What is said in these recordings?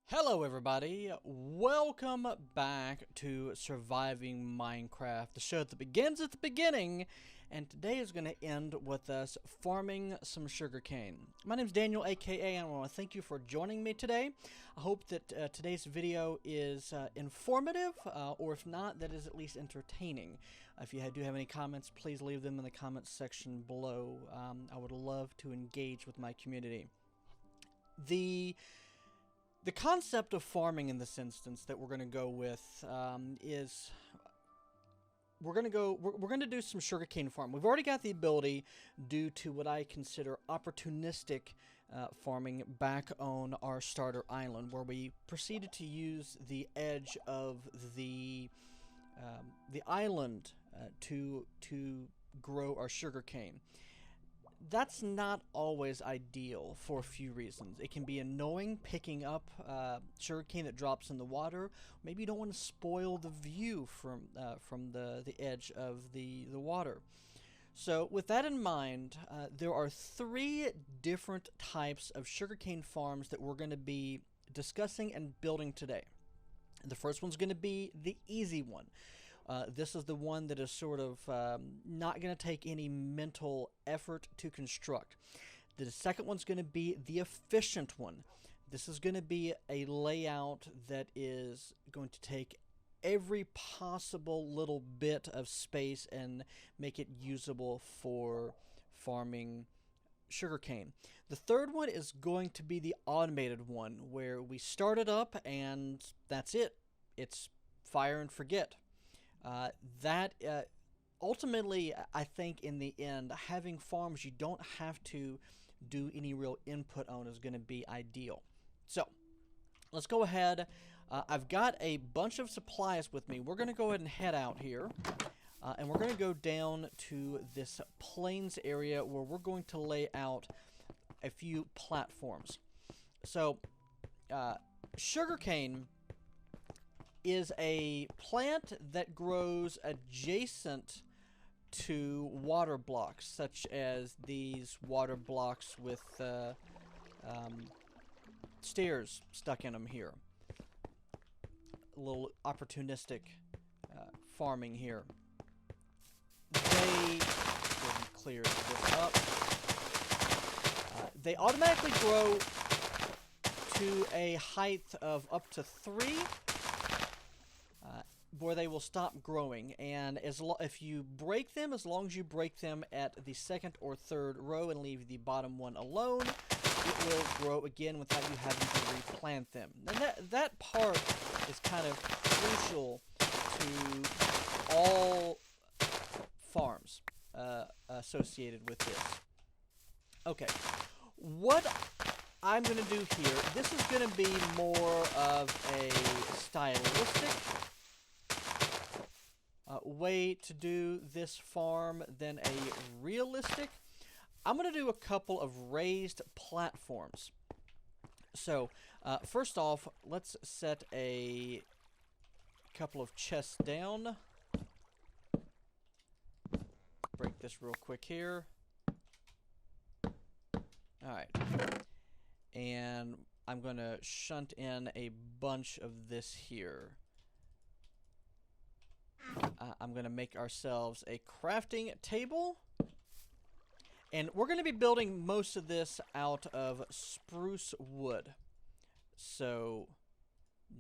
Hello everybody, welcome back to Surviving Minecraft, the show that begins at the beginning, and today is going to end with us farming some sugarcane. My name is DanielAKA, and I want to thank you for joining me today. I hope that today's video is informative, or if not, that is at least entertaining. If you do have any comments, please leave them in the comments section below. I would love to engage with my community. The concept of farming in this instance that we're going to go with is we're going to do some sugarcane farm. We've already got the ability due to what I consider opportunistic farming back on our starter island, where we proceeded to use the edge of the island to grow our sugarcane. That's not always ideal for a few reasons. It can be annoying picking up sugarcane that drops in the water. Maybe you don't want to spoil the view from the edge of the water. So with that in mind, there are three different types of sugarcane farms that we're going to be discussing and building today. The first one's going to be the easy one. This is the one that is sort of not going to take any mental effort to construct. The second one's going to be the efficient one. This is going to be a layout that is going to take every possible little bit of space and make it usable for farming sugarcane. The third one is going to be the automated one, where we start it up and that's it. It's fire and forget. Ultimately, I think in the end, having farms you don't have to do any real input on is going to be ideal. So let's go ahead. I've got a bunch of supplies with me. We're going to go ahead and head out here. And we're going to go down to this plains area where we're going to lay out a few platforms. So, sugarcane is a plant that grows adjacent to water blocks, such as these water blocks with stairs stuck in them here. A little opportunistic farming here. They clear this up. They automatically grow to a height of up to 3, where they will stop growing. And if you break them, as long as you break them at the second or third row and leave the bottom one alone, it will grow again without you having to replant them. And that part is kind of crucial to all farms associated with this. Okay, what I'm going to do here, this is going to be more of a stylistic way to do this farm than a realistic. I'm going to do a couple of raised platforms. So, first off, let's set a couple of chests down. Break this real quick here. Alright. And I'm going to shunt in a bunch of this here. I'm going to make ourselves a crafting table. And we're going to be building most of this out of spruce wood. So,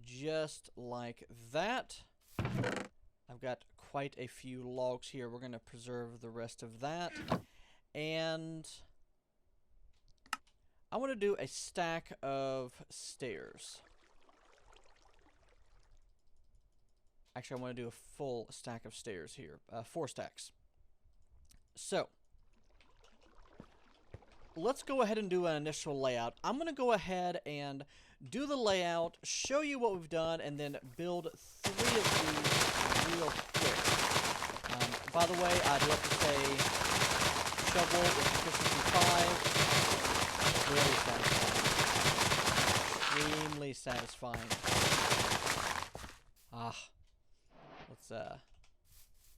just like that. I've got quite a few logs here. We're going to preserve the rest of that. And I want to do a stack of stairs. Actually, I want to do a full stack of stairs here. 4 stacks. So, let's go ahead and do an initial layout. I'm going to go ahead and do the layout, show you what we've done, and then build 3 of these real quick. By the way, I'd love to say shovel with efficiency 5. Really satisfying. Extremely satisfying. Let's go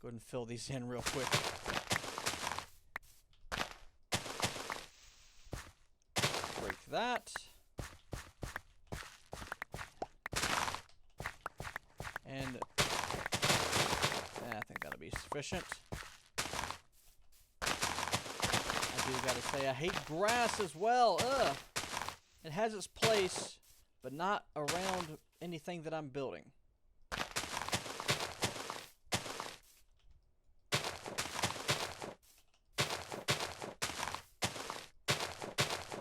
ahead and fill these in real quick. Break that. efficient. I do gotta say, I hate grass as well. Ugh. It has its place, but not around anything that I'm building.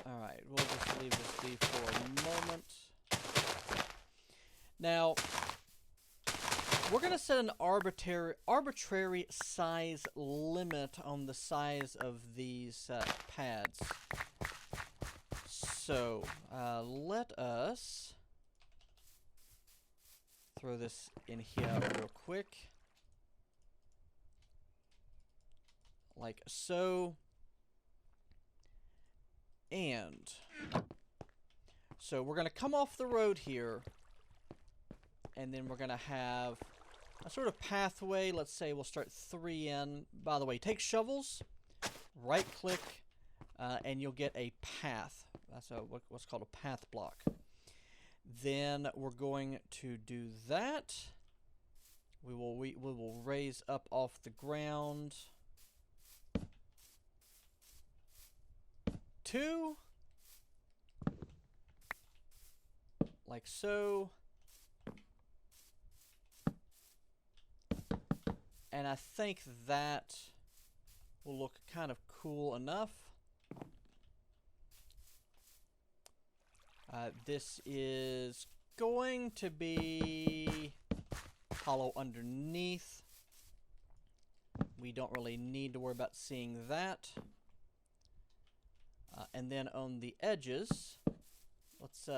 Alright, we'll just leave this be for a moment. Now, we're going to set an arbitrary size limit on the size of these pads. So, let us throw this in here real quick. Like so. And so we're going to come off the road here, and then we're going to have a sort of pathway. Let's say we'll start 3 in. By the way, take shovels, right click, and you'll get a path. That's what's called a path block. Then we're going to do that. We will raise up off the ground 2, like so. And I think that will look kind of cool enough. This is going to be hollow underneath. We don't really need to worry about seeing that. And then on the edges, let's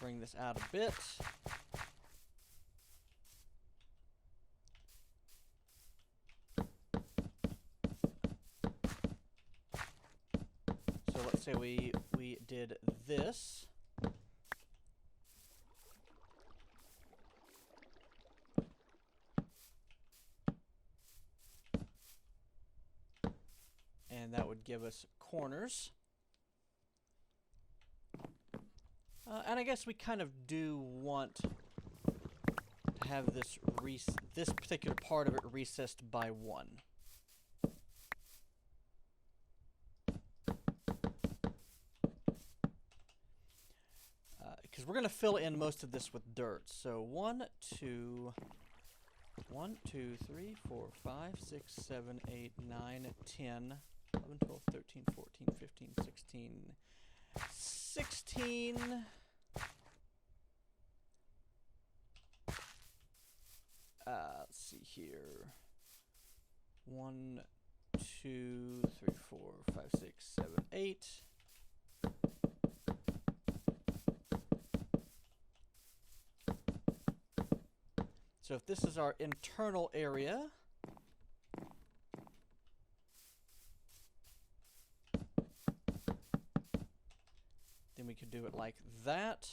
bring this out a bit. So let's say we did this. And that would give us corners. And I guess we kind of do want to have this particular part of it recessed by 1. Because we're going to fill in most of this with dirt. So 1, 2, 3, 4, 5, 6, 7, 8, 9, 10, 11, 12, 13, 14, 15, 16, 16. Let's see here. 1, 2, 3, 4, 5, 6, 7, 8. So if this is our internal area, then we could do it like that.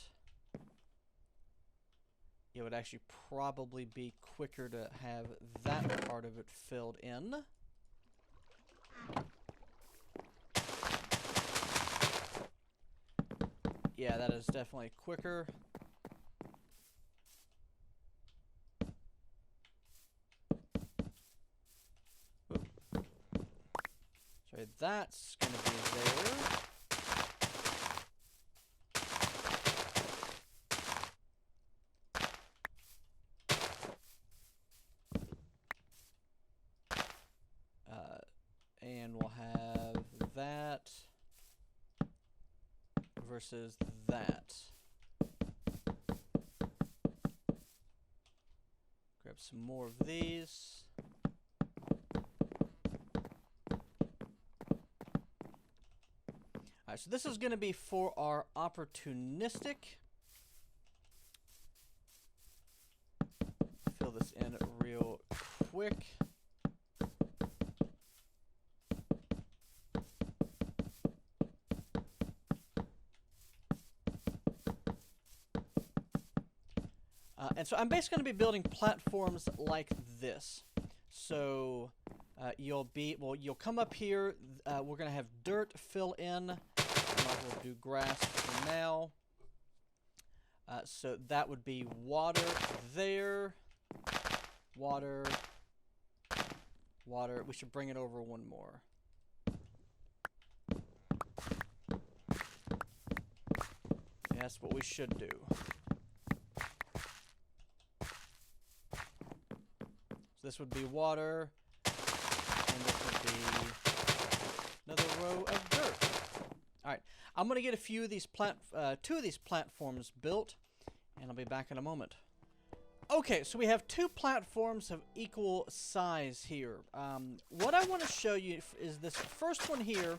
It would actually probably be quicker to have that part of it filled in. Yeah, that is definitely quicker. So that's going to be there. And we'll have that versus that. Grab some more of these. Alright, so this is going to be for our opportunistic. Fill this in real quick. And so I'm basically going to be building platforms like this. So you'll come up here. We're going to have dirt fill in. Might as well do grass for now. So that would be water there, water, water. We should bring it over one more. Yeah, that's what we should do. So this would be water, and this would be another row of dirt. All right, I'm gonna get a few of these two of these platforms built, and I'll be back in a moment. Okay, so we have two platforms of equal size here. What I want to show you is this first one here,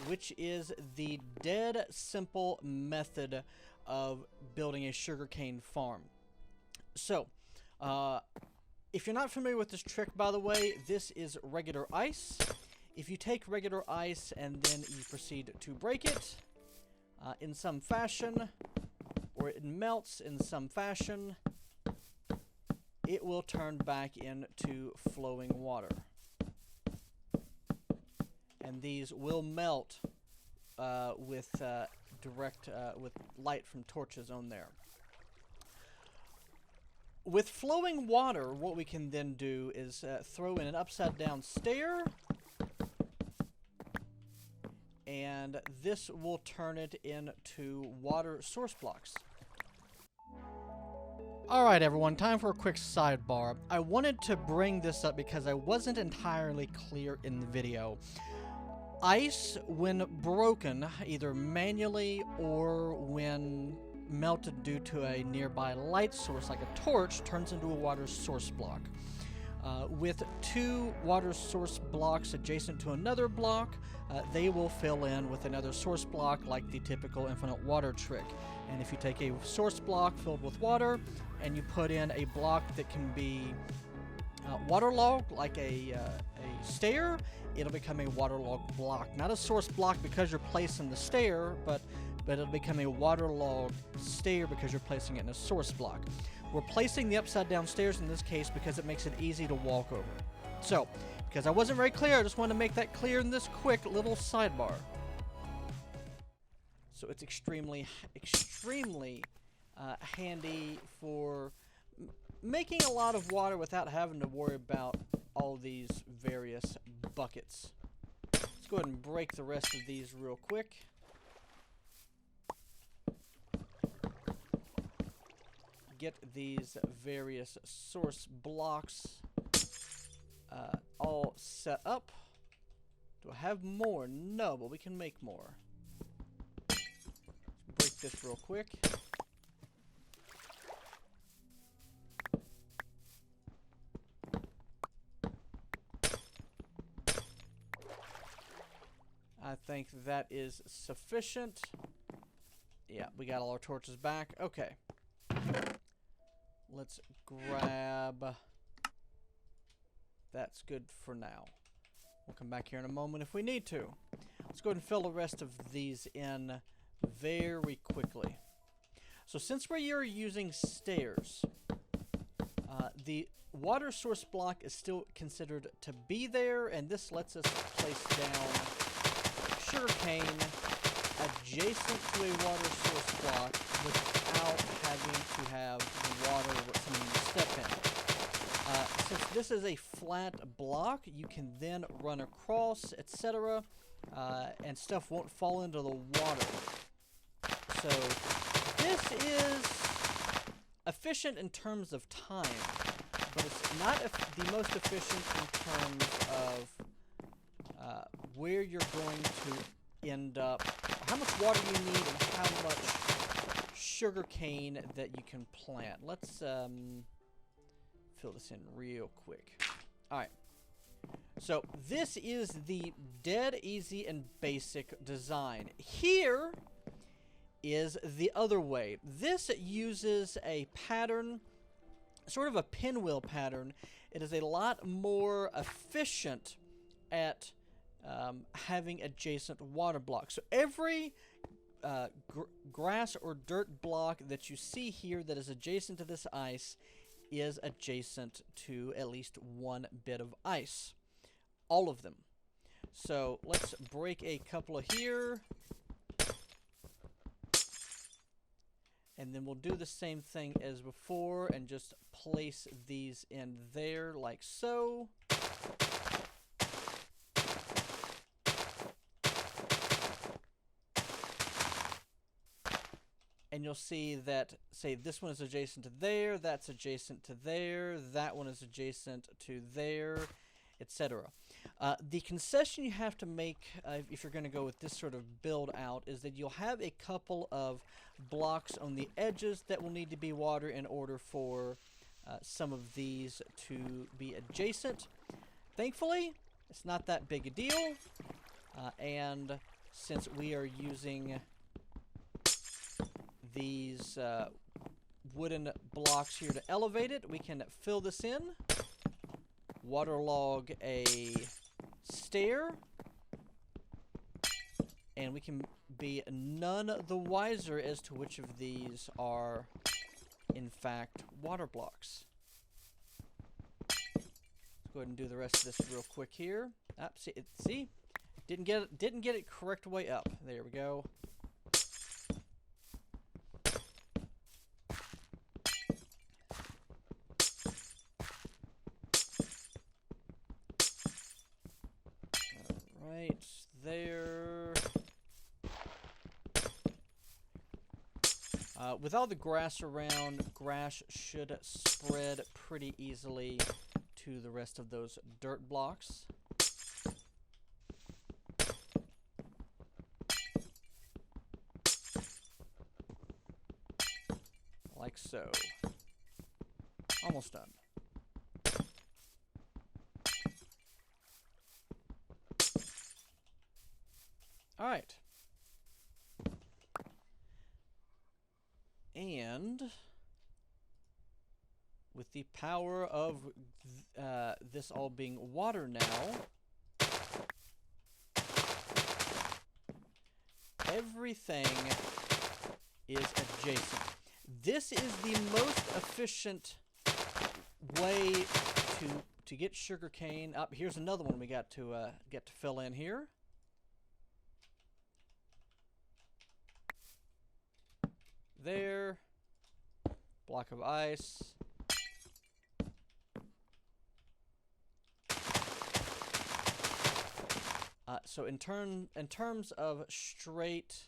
which is the dead simple method of building a sugarcane farm. So, if you're not familiar with this trick, by the way, this is regular ice. If you take regular ice and then you proceed to break it in some fashion, or it melts in some fashion, it will turn back into flowing water. And these will melt with with light from torches on there. With flowing water, what we can then do is throw in an upside down stair, and this will turn it into water source blocks. Alright everyone, time for a quick sidebar. I wanted to bring this up because I wasn't entirely clear in the video. Ice, when broken, either manually or when melted due to a nearby light source like a torch, turns into a water source block. With two water source blocks adjacent to another block, they will fill in with another source block like the typical infinite water trick. And if you take a source block filled with water and you put in a block that can be waterlogged like a stair, it'll become a waterlogged block. Not a source block because you're placing the stair, but it'll become a waterlogged stair because you're placing it in a source block. We're placing the upside down stairs in this case because it makes it easy to walk over. So, because I wasn't very clear, I just wanted to make that clear in this quick little sidebar. So it's extremely handy for making a lot of water without having to worry about all these various buckets. Let's go ahead and break the rest of these real quick. Get these various source blocks all set up. Do I have more? No, but we can make more. Break this real quick. I think that is sufficient. Yeah, we got all our torches back. Okay. Let's grab... That's good for now. We'll come back here in a moment if we need to. Let's go ahead and fill the rest of these in very quickly. So since we're using stairs, the water source block is still considered to be there, and this lets us place down sugarcane adjacent to a water source block without having to have the water something to step in. Since this is a flat block, you can then run across, etc., and stuff won't fall into the water. So this is efficient in terms of time, but it's not the most efficient in terms of where you're going to end up, how much water you need, and how much sugar cane that you can plant. Let's fill this in real quick. Alright. So this is the dead easy and basic design. Here is the other way. This uses a pattern, sort of a pinwheel pattern. It is a lot more efficient at having adjacent water blocks. So every grass or dirt block that you see here that is adjacent to this ice is adjacent to at least one bit of ice. All of them. So let's break a couple of here. And then we'll do the same thing as before and just place these in there like so. and you'll see that, say, this one is adjacent to there, that's adjacent to there, that one is adjacent to there, etc. The concession you have to make if you're going to go with this sort of build out is that you'll have a couple of blocks on the edges that will need to be water in order for some of these to be adjacent. Thankfully, it's not that big a deal, and since we are using these wooden blocks here to elevate it, we can fill this in, waterlog a stair, and we can be none the wiser as to which of these are in fact water blocks. Let's go ahead and do the rest of this real quick here. See, didn't get it correct way up. There we go. Right there. With all the grass around, grass should spread pretty easily to the rest of those dirt blocks. Like so. Almost done. All right. And with the power of this all being water now, everything is adjacent. This is the most efficient way to get sugarcane up. Here's another one we got to get to fill in here. There, block of ice. So in terms of straight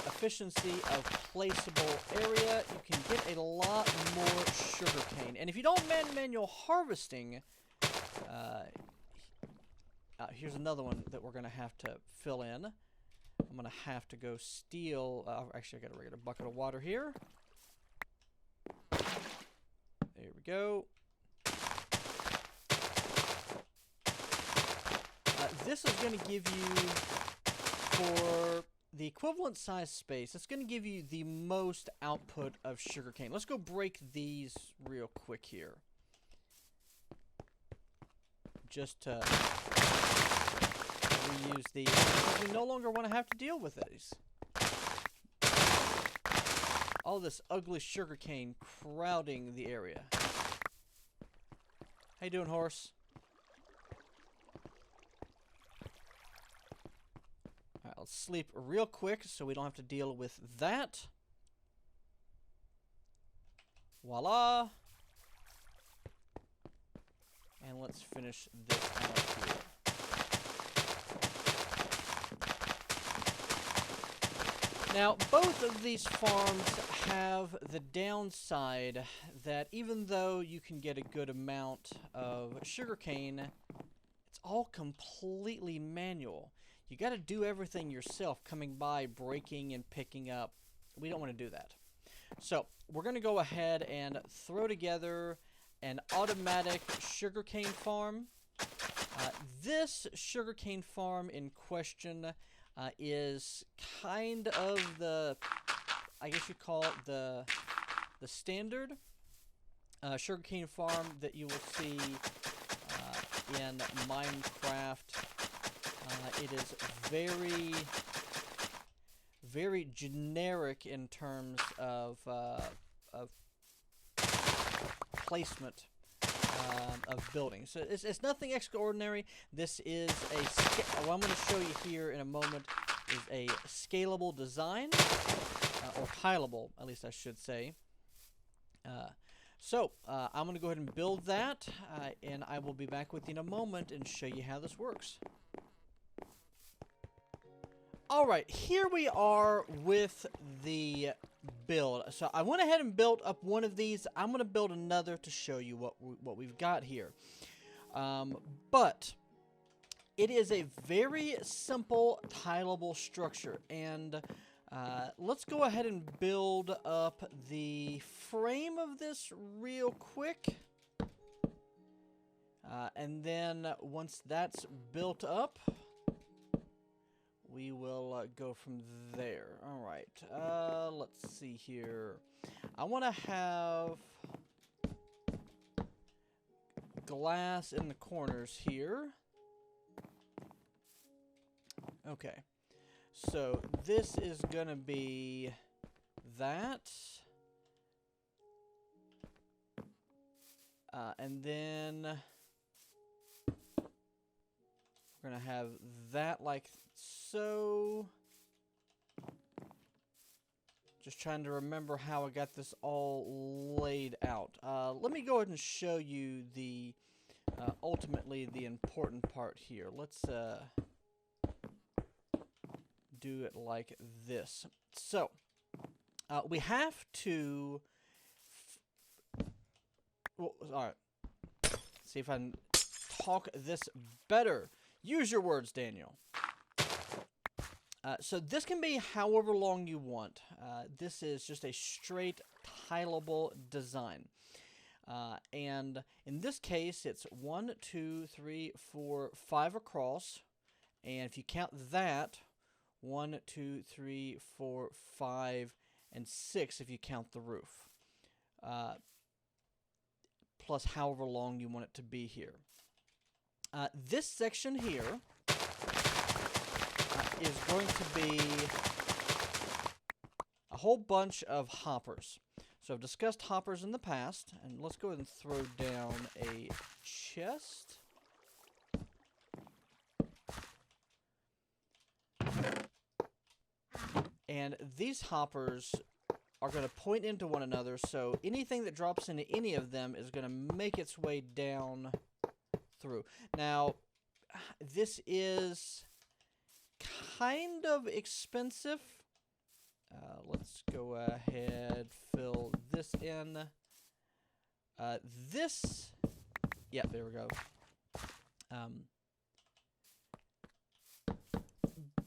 efficiency of placeable area, you can get a lot more sugarcane. And if you don't manual harvesting, here's another one that we're going to have to fill in. I'm going to have to go steal... actually, I got a regular bucket of water here. There we go. This is going to give you, for the equivalent size space, it's going to give you the most output of sugarcane. Let's go break these real quick here. Just to reuse these, because we no longer want to have to deal with these. All this ugly sugarcane crowding the area. How you doing, horse? Alright, let's sleep real quick so we don't have to deal with that. Voila! And let's finish this out here. Now, both of these farms have the downside that even though you can get a good amount of sugarcane, it's all completely manual. You got to do everything yourself, coming by, breaking, and picking up. We don't want to do that. So, we're going to go ahead and throw together an automatic sugarcane farm. This sugarcane farm in question is kind of the, I guess you'd call it the standard sugarcane farm that you will see in Minecraft. It is very, very generic in terms of placement of buildings. So it's nothing extraordinary. This is what I'm going to show you here in a moment is a scalable design, or tileable, at least I should say. So I'm going to go ahead and build that, and I will be back with you in a moment and show you how this works. Alright, here we are with the build. So I went ahead and built up one of these. I'm going to build another to show you what we've got here. But it is a very simple tileable structure. And let's go ahead and build up the frame of this real quick. And then once that's built up, we will go from there. Alright, let's see here. I want to have glass in the corners here. Okay, so this is going to be that. And then we're going to have that like so. Just trying to remember how I got this all laid out. Let me go ahead and show you the ultimately the important part here. Let's do it like this. So we have to well, all right. See if I can talk this better. Use your words, Daniel. So this can be however long you want. This is just a straight tileable design. And in this case, it's 1, 2, 3, 4, 5 across. And if you count that, 1, 2, 3, 4, 5, and 6 if you count the roof. Plus however long you want it to be here. This section here is going to be a whole bunch of hoppers. So I've discussed hoppers in the past, and let's go ahead and throw down a chest. And these hoppers are going to point into one another, so anything that drops into any of them is going to make its way down through. Now, this is kind of expensive. Let's go ahead, fill this in. Yeah, there we go.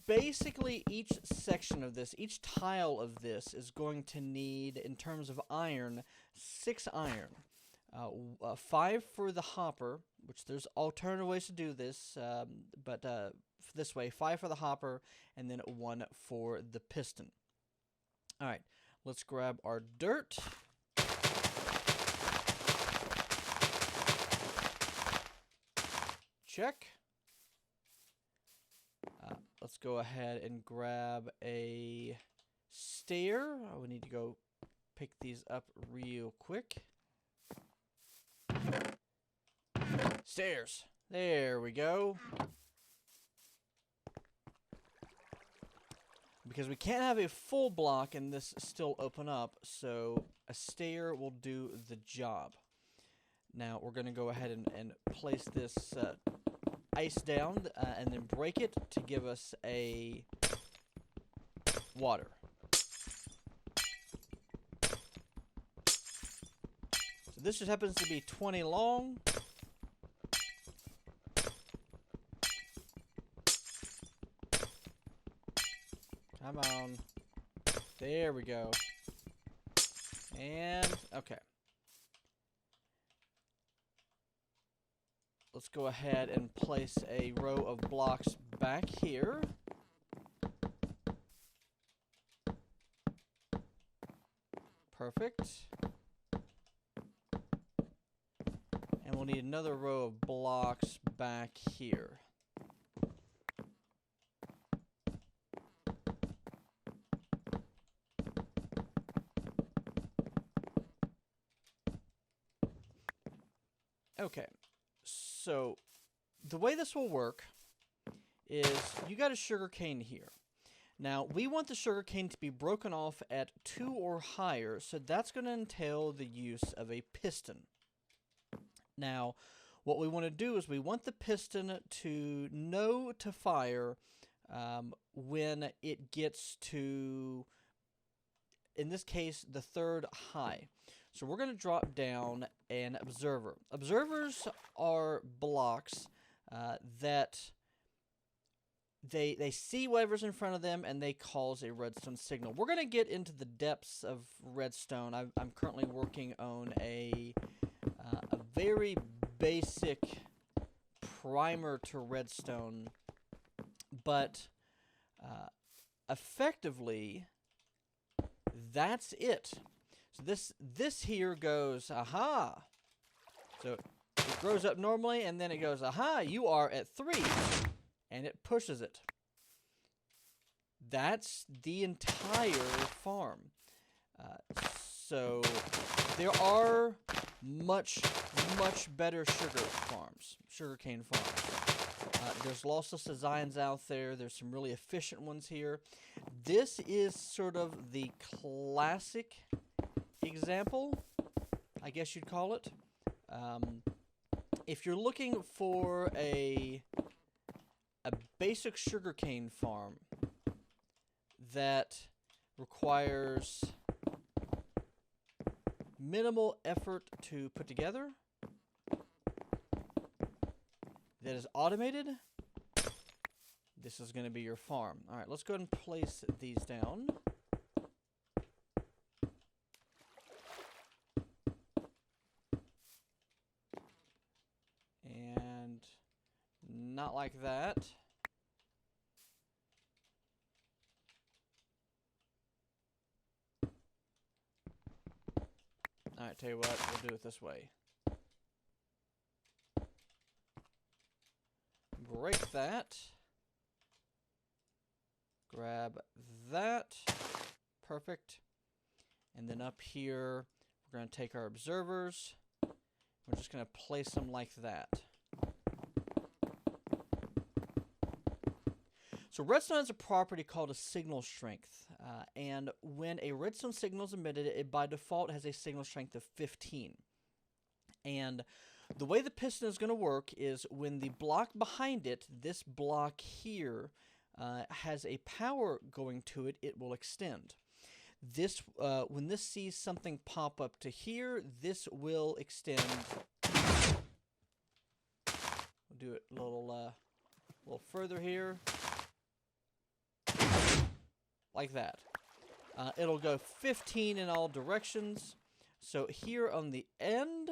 Basically, each section of this, each tile of this is going to need, in terms of iron, 6 iron. 5 for the hopper, which there's alternative ways to do this, but this way, 5 for the hopper, and then 1 for the piston. Alright, let's grab our dirt. Check. Let's go ahead and grab a stair. We need to go pick these up real quick. Stairs. There we go. Because we can't have a full block and this still open up, so a stair will do the job. Now we're going to go ahead and place this ice down and then break it to give us a water. So this just happens to be 20 long. Come on. There we go. And, okay. Let's go ahead and place a row of blocks back here. Perfect. And we'll need another row of blocks back here. Okay, so the way this will work is you got a sugarcane here. Now, we want the sugarcane to be broken off at 2 or higher, so that's going to entail the use of a piston. Now, what we want to do is we want the piston to know to fire when it gets to, in this case, the third high. So we're going to drop down an observer. Observers are blocks that they see whatever's in front of them and they cause a redstone signal. We're going to get into the depths of redstone. I'm currently working on a very basic primer to redstone, but effectively that's it. So this here goes, aha. So it grows up normally, and then it goes, aha, you are at 3. And it pushes it. That's the entire farm. So there are much better sugarcane farms. There's lots of designs out there. There's some really efficient ones here. This is sort of the classic example, I guess you'd call it. If you're looking for a basic sugarcane farm that requires minimal effort to put together, that is automated, this is going to be your farm. All right, let's go ahead and place these down. And not like that. Alright, tell you what, we'll do it this way. Break that. Grab that. Perfect. And then up here, we're going to take our observers. We're just going to place them like that. So redstone has a property called a signal strength, and when a redstone signal is emitted, it by default has a signal strength of 15. And the way the piston is going to work is when the block behind it, this block here, has a power going to it, it will extend. This, when this sees something pop up to here, this will extend. We'll do it a little further here. Like that. It'll go 15 in all directions. So here on the end,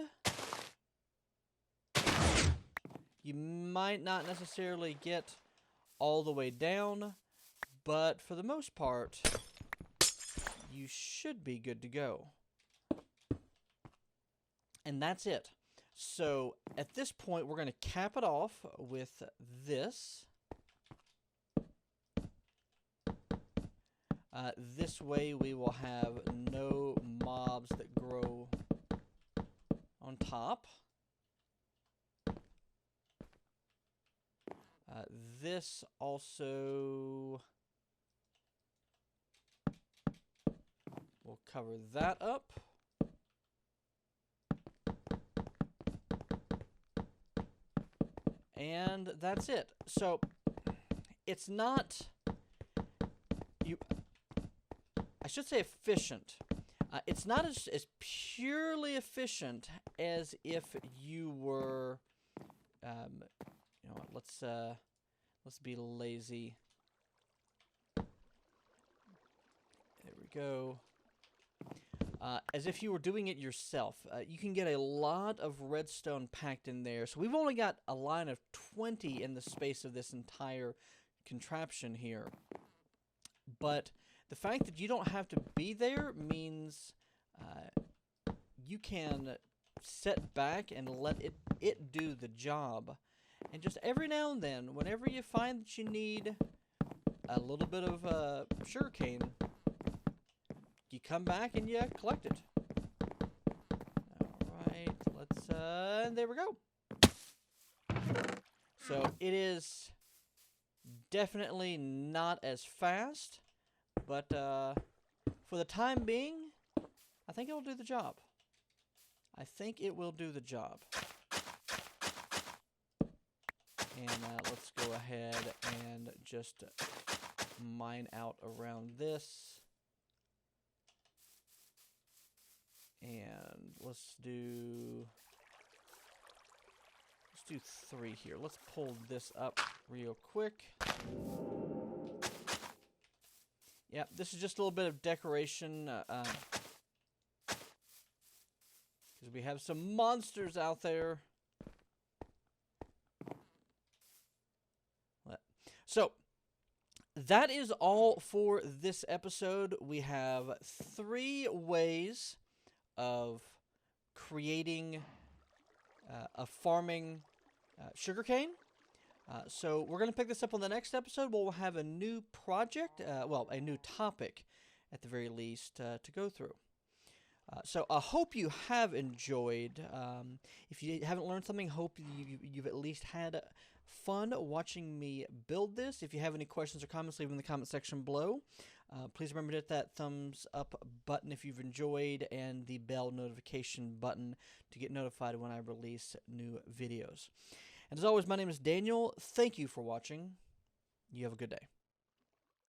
you might not necessarily get all the way down, but for the most part, you should be good to go. And that's it. So at this point, we're going to cap it off with this. This way we will have no mobs that grow on top. This also will cover that up. And that's it. So it's not... I should say efficient. It's not as purely efficient as if you were, you know what, let's be lazy. There we go. As if you were doing it yourself. You can get a lot of redstone packed in there. So we've only got a line of 20 in the space of this entire contraption here. But the fact that you don't have to be there means you can sit back and let it do the job. And just every now and then, whenever you find that you need a little bit of sugarcane, you come back and you collect it. Alright, let's, there we go. So it is definitely not as fast. But for the time being, I think it will do the job. I think it will do the job. And let's go ahead and just mine out around this. And let's do 3 here. Let's pull this up real quick. Yeah, this is just a little bit of decoration. Because we have some monsters out there. So, that is all for this episode. We have 3 ways of creating a farming sugarcane. So we're going to pick this up on the next episode. We'll have a new project, well, a new topic at the very least to go through. So I hope you have enjoyed. If you haven't learned something, hope you've at least had fun watching me build this. If you have any questions or comments, leave them in the comment section below. Please remember to hit that thumbs up button if you've enjoyed, and the bell notification button to get notified when I release new videos. And as always, my name is Daniel. Thank you for watching. You have a good day.